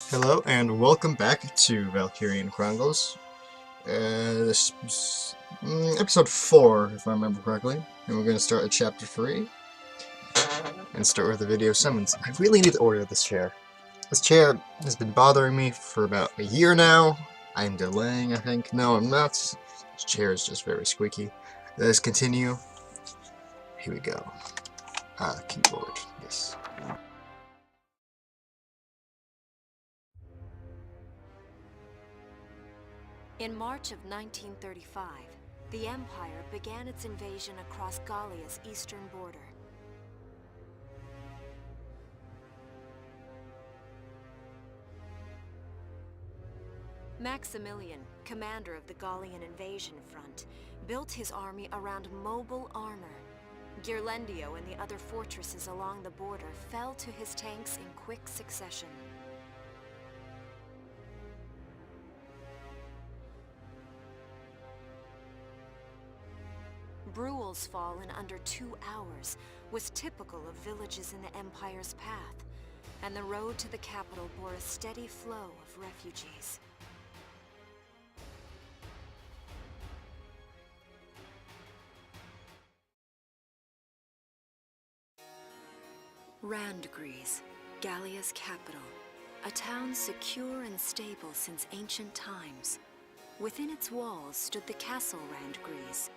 Hello and welcome back to Valkyria and Chronicles. This is episode 4, if I remember correctly. And we're going to start at chapter 3 and start with the video summons. I really need to order this chair. This chair has been bothering me for about a year now. I'm delaying, I think. No, I'm not. This chair is just very squeaky. Let's continue. Here we go. Keyboard. Yes. In March of 1935, the Empire began its invasion across Gallia's eastern border. Maximilian, commander of the Gallian invasion front, built his army around mobile armor. Ghirlandaio and the other fortresses along the border fell to his tanks in quick succession. Bruhl's fall in under 2 hours was typical of villages in the Empire's path, and the road to the capital bore a steady flow of refugees. Randgries, Gallia's capital, a town secure and stable since ancient times. Within its walls stood the castle Randgries,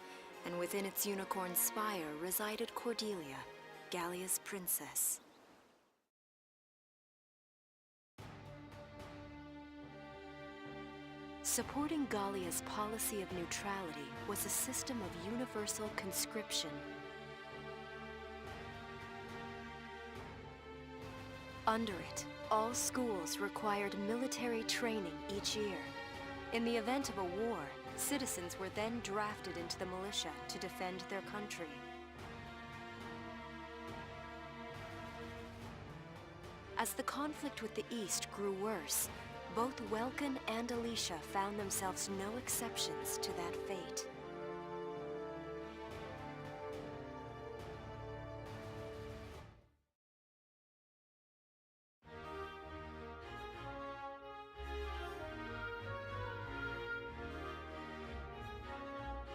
and within its unicorn spire resided Cordelia, Gallia's princess. Supporting Gallia's policy of neutrality was a system of universal conscription. Under it, all schools required military training each year. In the event of a war, citizens were then drafted into the militia to defend their country. As the conflict with the East grew worse, both Welkin and Alicia found themselves no exceptions to that fate.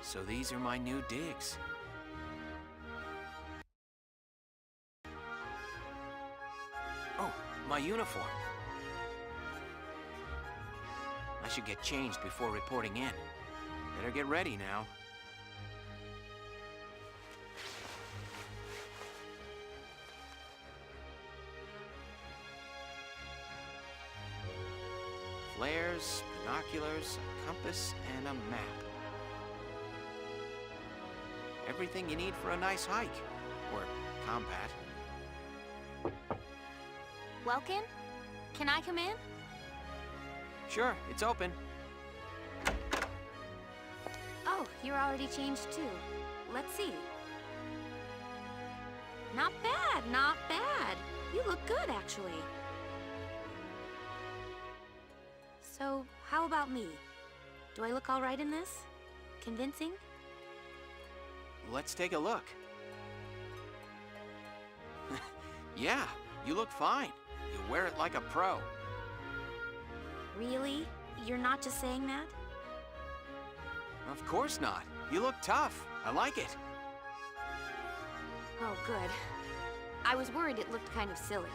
So these are my new digs. Oh, my uniform. I should get changed before reporting in. Better get ready now. Flares, binoculars, a compass, and a map. Everything you need for a nice hike. Or combat. Welkin? Can I come in? Sure, it's open. Oh, you're already changed too. Let's see. Not bad, not bad. You look good, actually. So, how about me? Do I look all right in this? Convincing? Let's take a look. Yeah, you look fine. You wear it like a pro. Really? You're not just saying that? Of course not. You look tough. I like it. Oh, good. I was worried it looked kind of silly.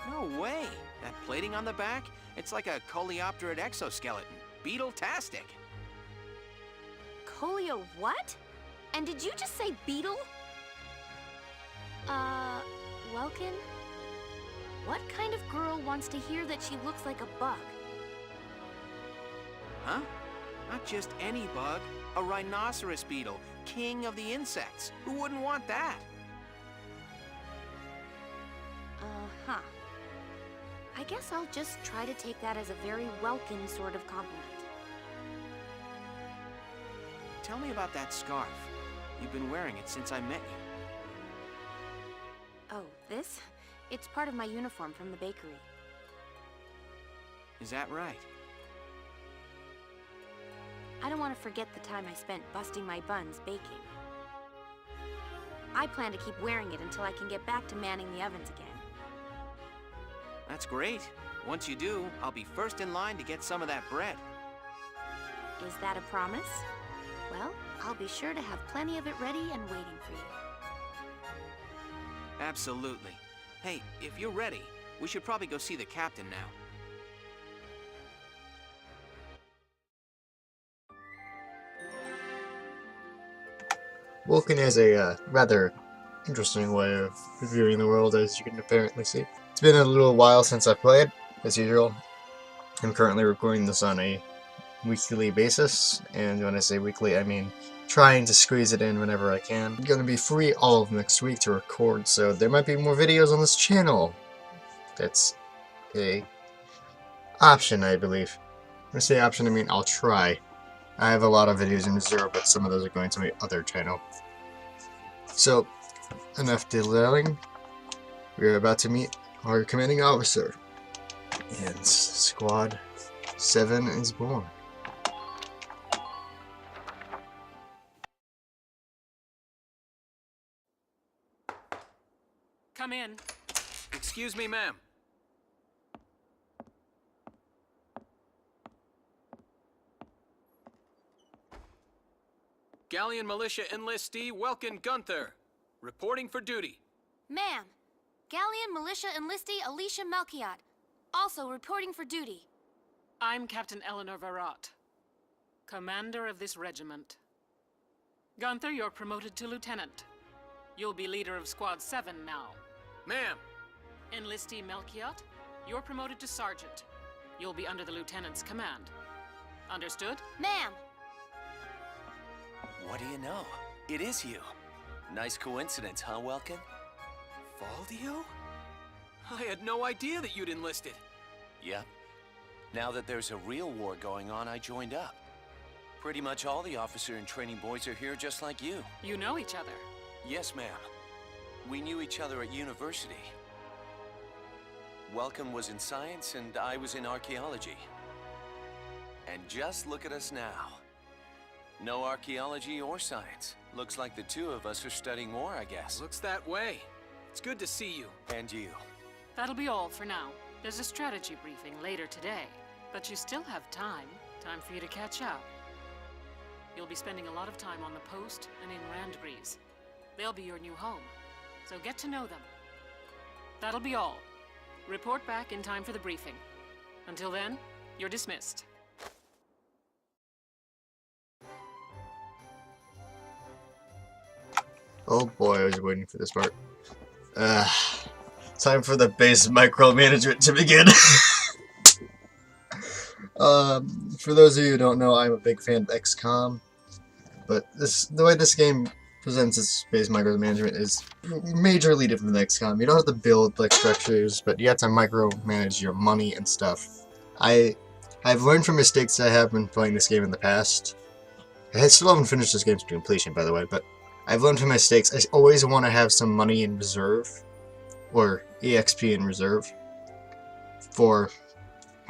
No way. That plating on the back, it's like a coleopterid exoskeleton. Beetle-tastic. Colio what? And did you just say beetle? Welkin? What kind of girl wants to hear that she looks like a bug? Huh? Not just any bug. A rhinoceros beetle, king of the insects. Who wouldn't want that? Uh-huh. I guess I'll just try to take that as a very Welkin sort of compliment. Tell me about that scarf. You've been wearing it since I met you. Oh, this? It's part of my uniform from the bakery. Is that right? I don't want to forget the time I spent busting my buns baking. I plan to keep wearing it until I can get back to manning the ovens again. That's great. Once you do, I'll be first in line to get some of that bread. Is that a promise? Well, I'll be sure to have plenty of it ready and waiting for you. Absolutely. Hey, if you're ready, we should probably go see the captain now. Vulcan has a rather interesting way of viewing the world, as you can apparently see. It's been a little while since I've played, as usual. I'm currently recording this on a weekly basis, and when I say weekly, I mean trying to squeeze it in whenever I can. I'm going to be free all of next week to record, so there might be more videos on this channel. That's a option, I believe. When I say option, I mean I'll try. I have a lot of videos in reserve, but some of those are going to my other channel. So, enough dilly-dallying. We're about to meet our commanding officer. And Squad 7 is born. Come in. Excuse me, ma'am. Galleon Militia Enlistee Welkin Gunther, reporting for duty. Ma'am, Galleon Militia Enlistee Alicia Malkiot, also reporting for duty. I'm Captain Eleanor Varrot, commander of this regiment. Gunther, you're promoted to lieutenant. You'll be leader of Squad 7 now. Ma'am! Enlistee Malkiot, you're promoted to sergeant. You'll be under the lieutenant's command. Understood? Ma'am! What do you know? It is you. Nice coincidence, huh, Welkin? Valdio? I had no idea that you'd enlisted. Yep. Now that there's a real war going on, I joined up. Pretty much all the officer and training boys are here just like you. You know each other. Yes, ma'am. We knew each other at university. Welcome was in science and I was in archaeology. And just look at us now. No archaeology or science. Looks like the two of us are studying war, I guess. Looks that way. It's good to see you. And you. That'll be all for now. There's a strategy briefing later today, but you still have time. Time for you to catch up. You'll be spending a lot of time on the post and in Randgrees. They'll be your new home, so get to know them. That'll be all. Report back in time for the briefing. Until then, you're dismissed. Oh boy, I was waiting for this part. Time for the base micromanagement to begin. For those of you who don't know, I'm a big fan of XCOM, but the way this game presents its base micromanagement is majorly different than XCOM. You don't have to build like structures, but you have to micromanage your money and stuff. I've learned from mistakes I have been playing this game in the past. I still haven't finished this game to completion, by the way, but I've learned from mistakes. I always want to have some money in reserve, or EXP in reserve, for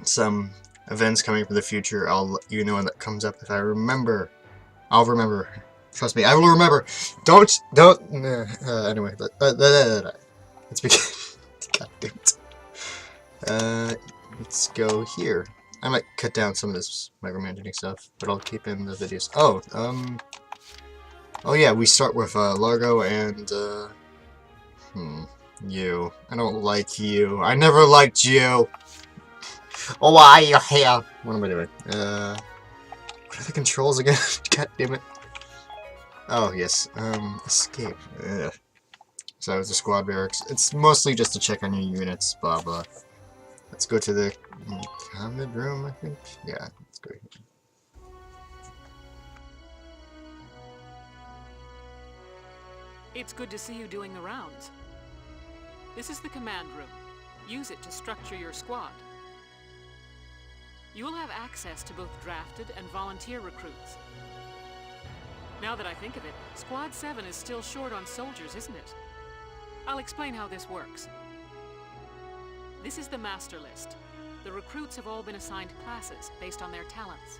some events coming for the future. I'll let you know when that comes up. If I remember, I'll remember. Trust me, I will remember. Don't. Anyway, let's begin. God damn it. Let's go here. I might cut down some of this micromanaging stuff, but I'll keep in the videos. Oh yeah, we start with Largo and you. I don't like you. I never liked you. Oh, why are you here? What am I doing? What are the controls again? God damn it. Oh yes. Escape. Ugh. So it's a squad barracks. It's mostly just to check on your units. Blah blah. Let's go to the common room. I think. Yeah. Let's go here. It's good to see you doing the rounds. This is the command room. Use it to structure your squad. You will have access to both drafted and volunteer recruits. Now that I think of it, Squad 7 is still short on soldiers, isn't it? I'll explain how this works. This is the master list. The recruits have all been assigned classes based on their talents.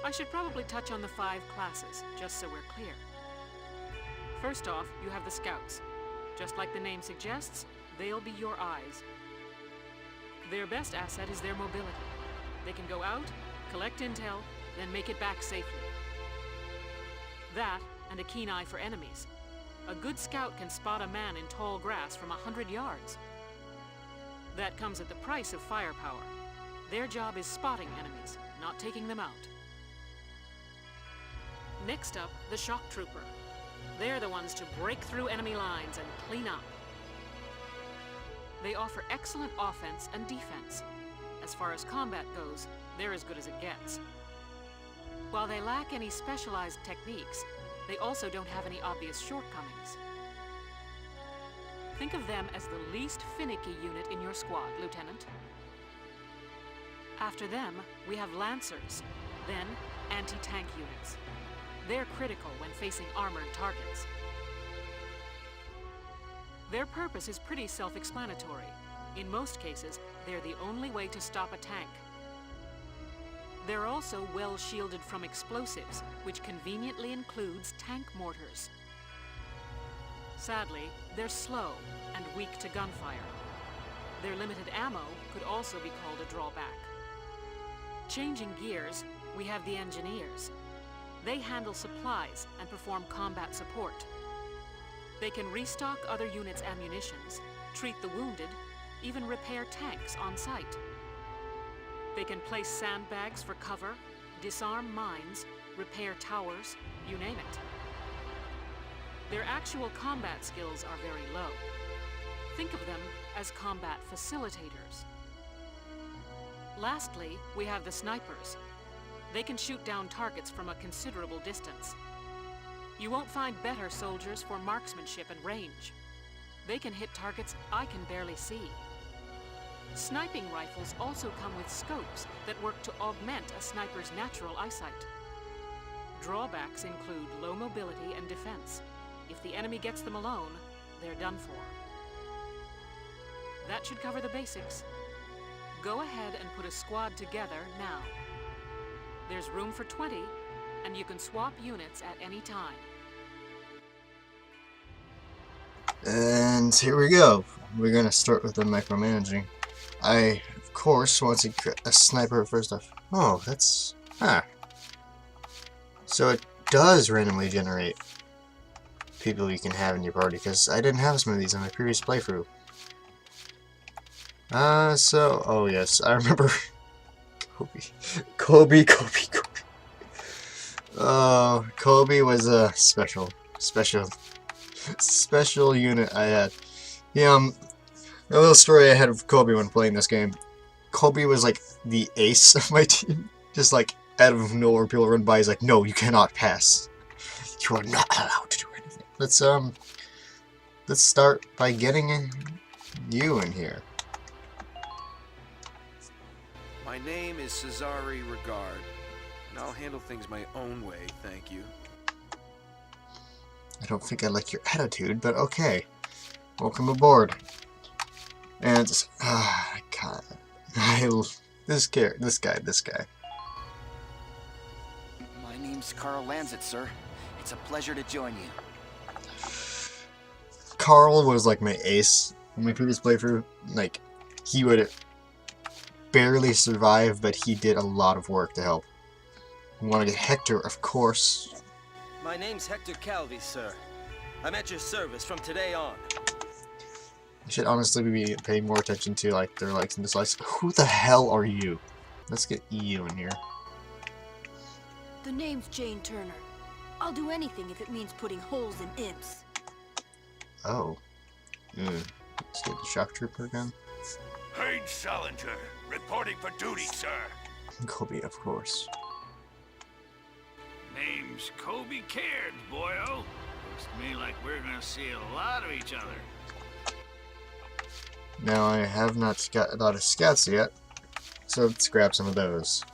I should probably touch on the 5 classes, just so we're clear. First off, you have the scouts. Just like the name suggests, they'll be your eyes. Their best asset is their mobility. They can go out, collect intel, then make it back safely. That, and a keen eye for enemies. A good scout can spot a man in tall grass from 100 yards. That comes at the price of firepower. Their job is spotting enemies, not taking them out. Next up, the shock trooper. They're the ones to break through enemy lines and clean up. They offer excellent offense and defense. As far as combat goes, they're as good as it gets. While they lack any specialized techniques, they also don't have any obvious shortcomings. Think of them as the least finicky unit in your squad, Lieutenant. After them, we have Lancers, then anti-tank units. They're critical when facing armored targets. Their purpose is pretty self-explanatory. In most cases, they're the only way to stop a tank. They're also well shielded from explosives, which conveniently includes tank mortars. Sadly, they're slow and weak to gunfire. Their limited ammo could also be called a drawback. Changing gears, we have the Engineers. They handle supplies and perform combat support. They can restock other units' ammunitions, treat the wounded, even repair tanks on site. They can place sandbags for cover, disarm mines, repair towers, you name it. Their actual combat skills are very low. Think of them as combat facilitators. Lastly, we have the snipers. They can shoot down targets from a considerable distance. You won't find better soldiers for marksmanship and range. They can hit targets I can barely see. Sniping rifles also come with scopes that work to augment a sniper's natural eyesight. Drawbacks include low mobility and defense. If the enemy gets them alone, they're done for. That should cover the basics. Go ahead and put a squad together now. There's room for 20, and you can swap units at any time. And here we go. We're gonna start with the micromanaging. I, of course, want to get a sniper first off. Oh, that's... So it does randomly generate people you can have in your party, because I didn't have some of these in my previous playthrough. Oh yes, I remember... Kobe. Oh, Kobe was a special unit I had. A little story I had of Kobe when playing this game. Kobe was like the ace of my team. Just like out of nowhere, people run by. He's like, "No, you cannot pass. You are not allowed to do anything." Let's start by getting you in here. My name is Cesare Regard, and I'll handle things my own way, thank you. I don't think I like your attitude, but okay. Welcome aboard. And God, this guy. My name's Carl Lanzett, sir. It's a pleasure to join you. Carl was like my ace in my previous playthrough. Like, he would barely survive, but he did a lot of work to help. We want to get Hector, of course. My name's Hector Calvi, sir. I'm at your service from today on. I should honestly be paying more attention to like their likes and dislikes. Who the hell are you? Let's get you in here. The name's Jane Turner. I'll do anything if it means putting holes in imps. Oh. Let's get the shock trooper again. Haynes Salinger, reporting for duty, sir. Kobe, of course. Name's Kobe Cairns, boyo. Looks to me like we're gonna see a lot of each other. Now, I have not got a lot of scouts yet, so let's grab some of those.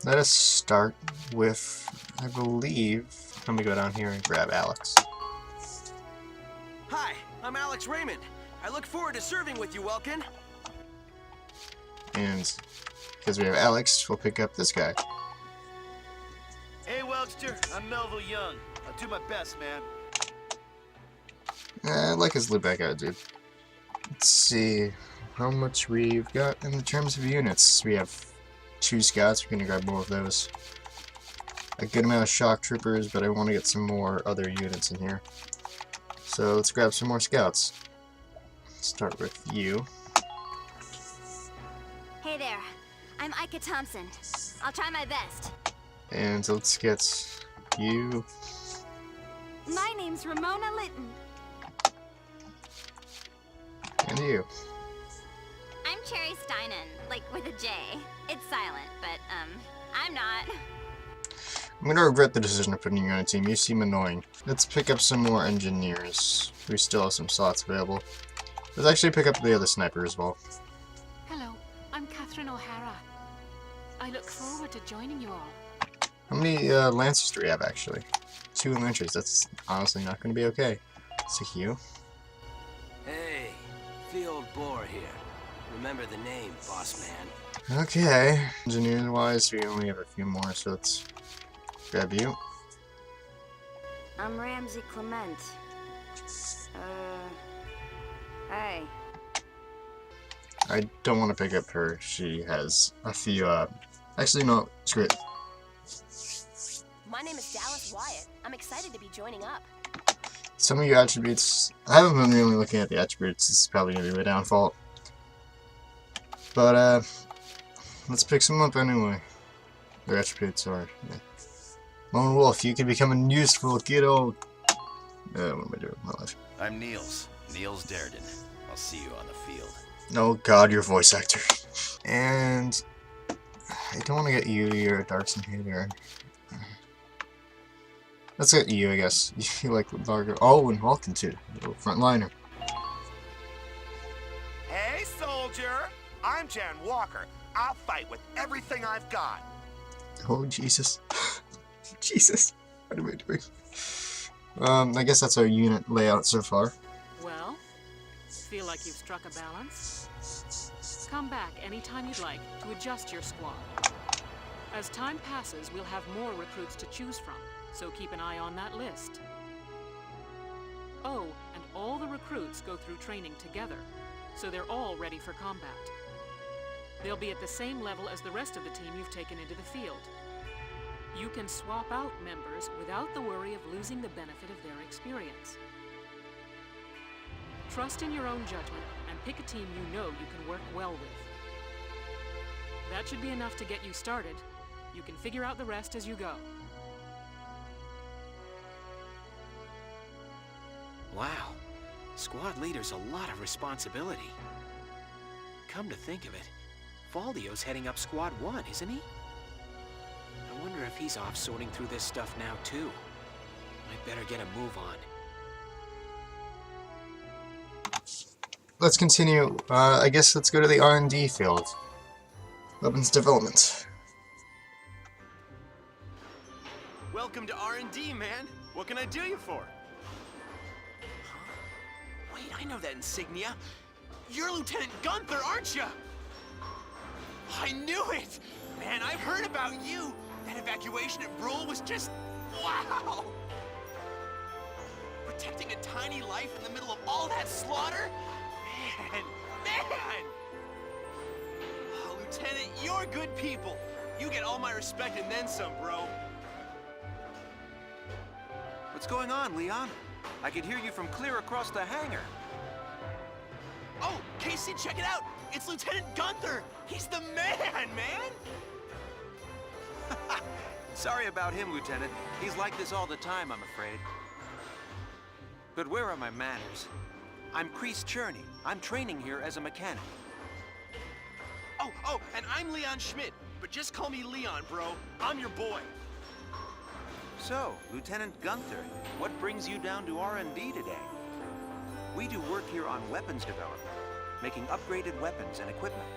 Let us start with, I believe, let me go down here and grab Alex. Hi, I'm Alex Raymond. I look forward to serving with you, Welkin. And because we have Alex, we'll pick up this guy. Hey, Welkster, I'm Melville Young. I'll do my best, man. I like his look back attitude. Let's see. how much we've got in terms of units. We have 2 scouts. We're gonna grab more of those. A good amount of shock troopers, but I want to get some more other units in here. So let's grab some more scouts. Start with you. Hey there, I'm Ika Thompson. I'll try my best. And let's get you. My name's Ramona Litton. And you. I'm Cherry Steinen, like with a J. It's silent, but, I'm not. I'm gonna regret the decision of putting you on a team. You seem annoying. Let's pick up some more engineers. We still have some slots available. Let's actually pick up the other sniper as well. Hello, I'm Catherine O'Hara. I look forward to joining you all. How many Lancers do we have, actually? 2 Lancers. That's honestly not going to be okay. So you. Hey, Field Boar here. Remember the name, boss man. Okay. Engineers-wise, we only have a few more, so let's grab you. I'm Ramsey Clement. Hey. I don't want to pick up her. She has a few, actually, no, screw it. My name is Dallas Wyatt. I'm excited to be joining up. Some of your attributes, I haven't been really looking at the attributes. This is probably going to be my downfall. But, let's pick some up anyway. Their attributes are, yeah. Lone Wolf, you can become a useful kiddo. What am I doing with my life? I'm Niels Darden. I'll see you on the field. Oh god, your voice actor. And I don't want to get you, you're a Darkson hater. Let's get you, I guess. You like Largo. Oh, and Vulcan too. Frontliner. Hey, soldier! I'm Jan Walker. I'll fight with everything I've got. Oh, Jesus. Jesus. What am I doing? I guess that's our unit layout so far. Well, feel like you've struck a balance? Come back anytime you'd like to adjust your squad. As time passes, we'll have more recruits to choose from, so keep an eye on that list. Oh, and all the recruits go through training together, so they're all ready for combat. They'll be at the same level as the rest of the team you've taken into the field. You can swap out members without the worry of losing the benefit of their experience. Trust in your own judgment and pick a team you know you can work well with. That should be enough to get you started. You can figure out the rest as you go. Wow. Squad leader's a lot of responsibility. Come to think of it, Valdio's heading up Squad 1, isn't he? I wonder if he's off sorting through this stuff now, too. I'd better get a move on. Let's continue. I guess let's go to the R&D field. Weapons development. Welcome to R&D, man. What can I do you for? Wait, I know that insignia. You're Lieutenant Gunther, aren't you? I knew it! Man, I've heard about you. That evacuation at Brule was just... wow! Protecting a tiny life in the middle of all that slaughter? Man! Oh, Lieutenant, you're good people. You get all my respect and then some, bro. What's going on, Leon? I could hear you from clear across the hangar. Oh, Casey, check it out! It's Lieutenant Gunther! He's the man! Sorry about him, Lieutenant. He's like this all the time, I'm afraid. But where are my manners? I'm Kreese Cherney. I'm training here as a mechanic. Oh, and I'm Leon Schmidt. But just call me Leon, bro. I'm your boy. So, Lieutenant Gunther, what brings you down to R&D today? We do work here on weapons development, making upgraded weapons and equipment.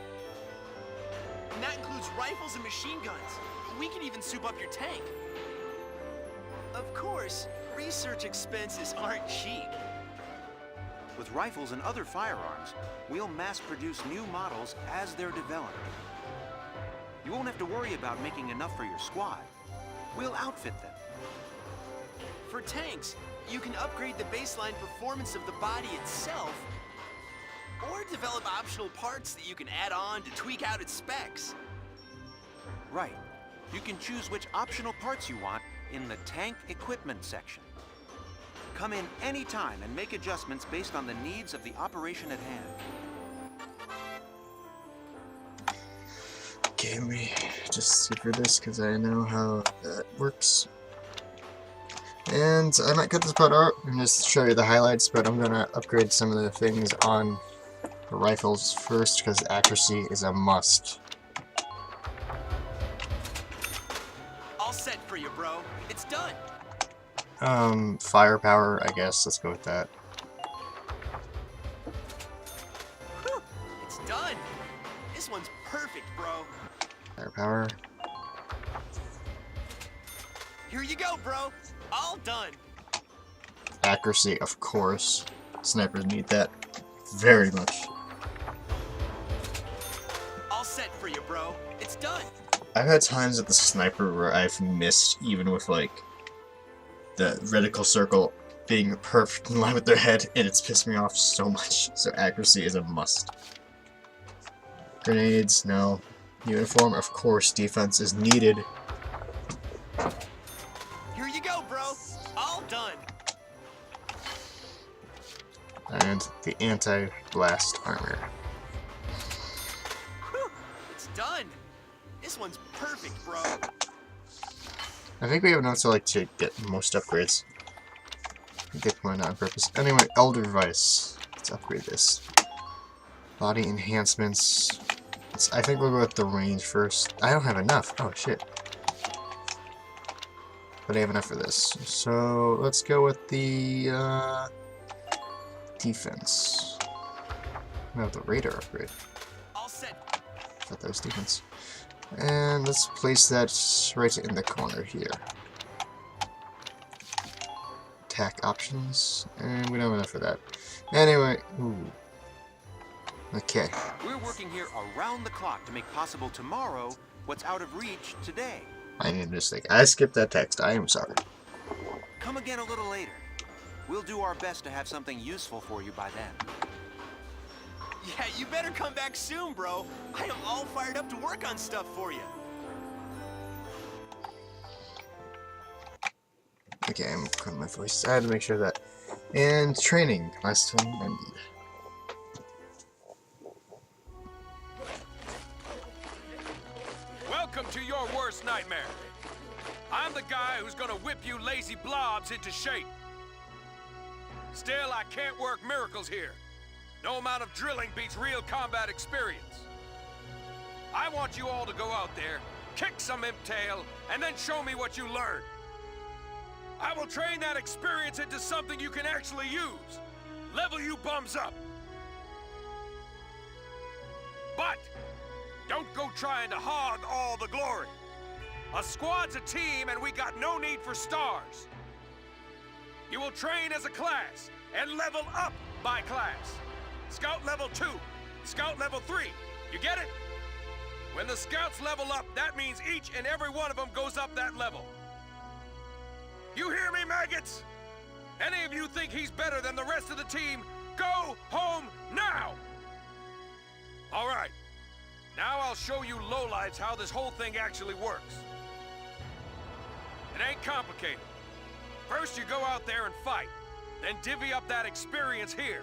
And that includes rifles and machine guns. We can even soup up your tank. Of course, research expenses aren't cheap. With rifles and other firearms, we'll mass-produce new models as they're developed. You won't have to worry about making enough for your squad. We'll outfit them. For tanks, you can upgrade the baseline performance of the body itself, Or develop optional parts that you can add on to tweak out its specs. Right. You can choose which optional parts you want in the tank equipment section. Come in anytime and make adjustments based on the needs of the operation at hand. Okay, let me just see for this because I know how that works. And I might cut this part out and just show you the highlights, but I'm gonna upgrade some of the things on the rifles first because accuracy is a must. All set for you, bro. It's done. Firepower, I guess. Let's go with that. Whew, it's done. This one's perfect, bro. Firepower. Here you go, bro. All done. Accuracy, of course. Snipers need that very much. All set for you, bro. It's done. I've had times at the sniper where I've missed, even with like the reticle circle being perfect in line with their head, and it's pissed me off so much. So accuracy is a must. Grenades, no. Uniform, of course. Defense is needed. Here you go, bro. All done. And the anti-blast armor. Whew, it's done. This one's perfect, bro. I think we have enough to like to get most upgrades. I think why not on purpose. Anyway, Elder Vice. Let's upgrade this. Body enhancements. I think we'll go with the range first. I don't have enough. Oh shit. But I have enough for this. So let's go with the defense. No, the radar upgrade. All set. I thought that was defense. And let's place that right in the corner here. Attack options. And we don't have enough for that. Anyway, ooh. Okay. We're working here around the clock to make possible tomorrow what's out of reach today. I made a mistake. I skipped that text. I am sorry. Come again a little later. We'll do our best to have something useful for you by then. Yeah, you better come back soon, bro. I am all fired up to work on stuff for you. Okay, I'm cutting my voice. I had to make sure that. And training. Last thing I need. Welcome to your worst nightmare. I'm the guy who's gonna whip you lazy blobs into shape. Still, I can't work miracles here. No amount of drilling beats real combat experience. I want you all to go out there, kick some imp tail, and then show me what you learned. I will train that experience into something you can actually use. Level you bums up. But don't go trying to hog all the glory. A squad's a team, and we got no need for stars. You will train as a class and level up by class. Scout level 2, Scout level 3. You get it? When the scouts level up, that means each and every one of them goes up that level. You hear me, maggots? Any of you think he's better than the rest of the team, go home now! All right. Now I'll show you lowlights how this whole thing actually works. It ain't complicated. First you go out there and fight, then divvy up that experience here.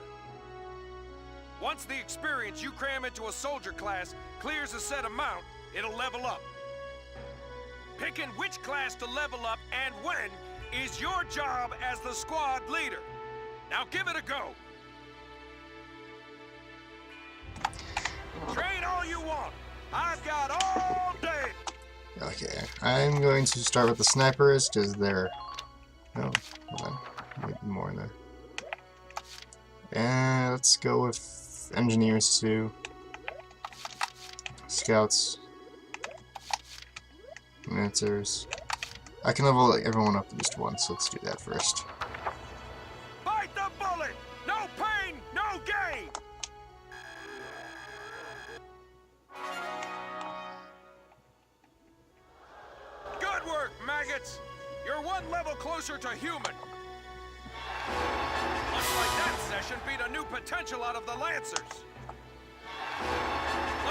Once the experience you cram into a soldier class clears a set amount, it'll level up. Picking which class to level up and when is your job as the squad leader. Now give it a go. Train all you want. I've got all day. Okay, I'm going to start with the snipers because they're. Oh, hold on. Maybe more in there. And let's go with engineers too. Scouts. Lancers. I can level everyone up at least once, so let's do that first. Bite the bullet! No pain, no gain! Good work, maggots! You're one level closer to human. Looks like that session beat a new potential out of the Lancers.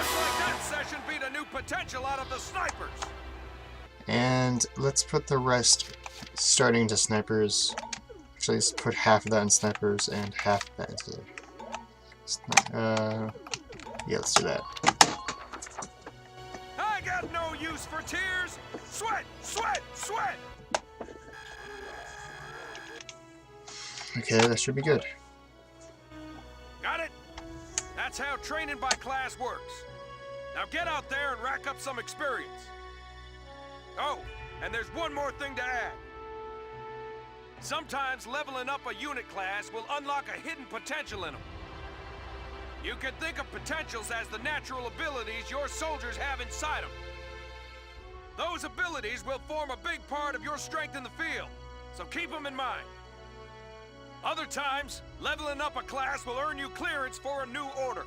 Looks like that session beat a new potential out of the snipers. And let's put the rest starting to snipers. Actually, let's put half of that in snipers and half of that into... yeah, let's do that. I got no use for tears. Sweat, sweat, sweat. Okay, that should be good. Got it? That's how training by class works. Now get out there and rack up some experience. Oh, and there's one more thing to add. Sometimes leveling up a unit class will unlock a hidden potential in them. You can think of potentials as the natural abilities your soldiers have inside them. Those abilities will form a big part of your strength in the field, so keep them in mind. Other times, leveling up a class will earn you clearance for a new order.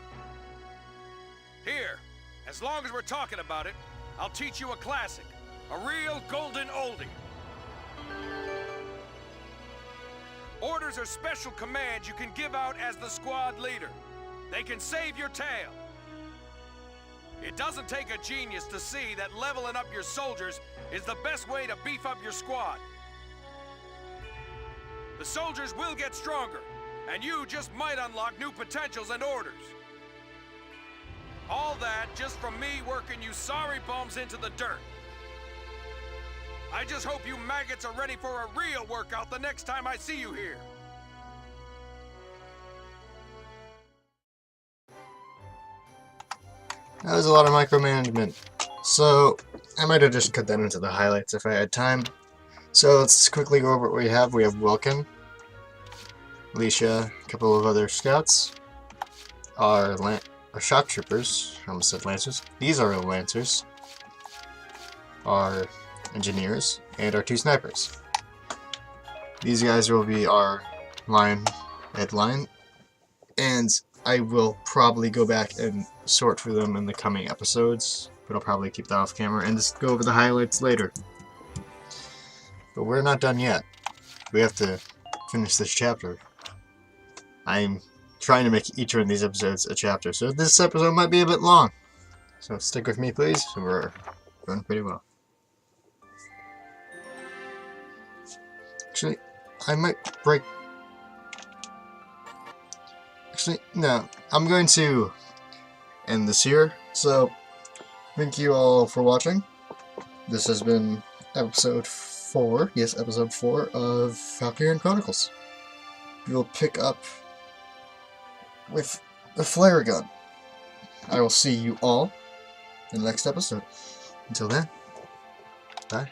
Here, as long as we're talking about it, I'll teach you a classic, a real golden oldie. Orders are special commands you can give out as the squad leader. They can save your tail. It doesn't take a genius to see that leveling up your soldiers is the best way to beef up your squad. The soldiers will get stronger, and you just might unlock new potentials and orders. All that just from me working you sorry bums into the dirt. I just hope you maggots are ready for a real workout the next time I see you here. That was a lot of micromanagement. So, I might have just cut that into the highlights if I had time. So, let's quickly go over what we have. We have Wilkin, Alicia, a couple of other scouts, our shock troopers, I almost said lancers. These are our lancers, our engineers, and our 2 snipers. These guys will be our headline, and I will probably go back and sort through them in the coming episodes, but I'll probably keep that off camera and just go over the highlights later. But we're not done yet. We have to finish this chapter. I'm trying to make each one of these episodes a chapter, so this episode might be a bit long. So stick with me, please. We're going pretty well. Actually, I might break... Actually, no. I'm going to end this here. So, thank you all for watching. This has been episode 4. Yes, episode 4 of Valkyria and Chronicles. We will pick up with the flare gun. I will see you all in the next episode. Until then, bye.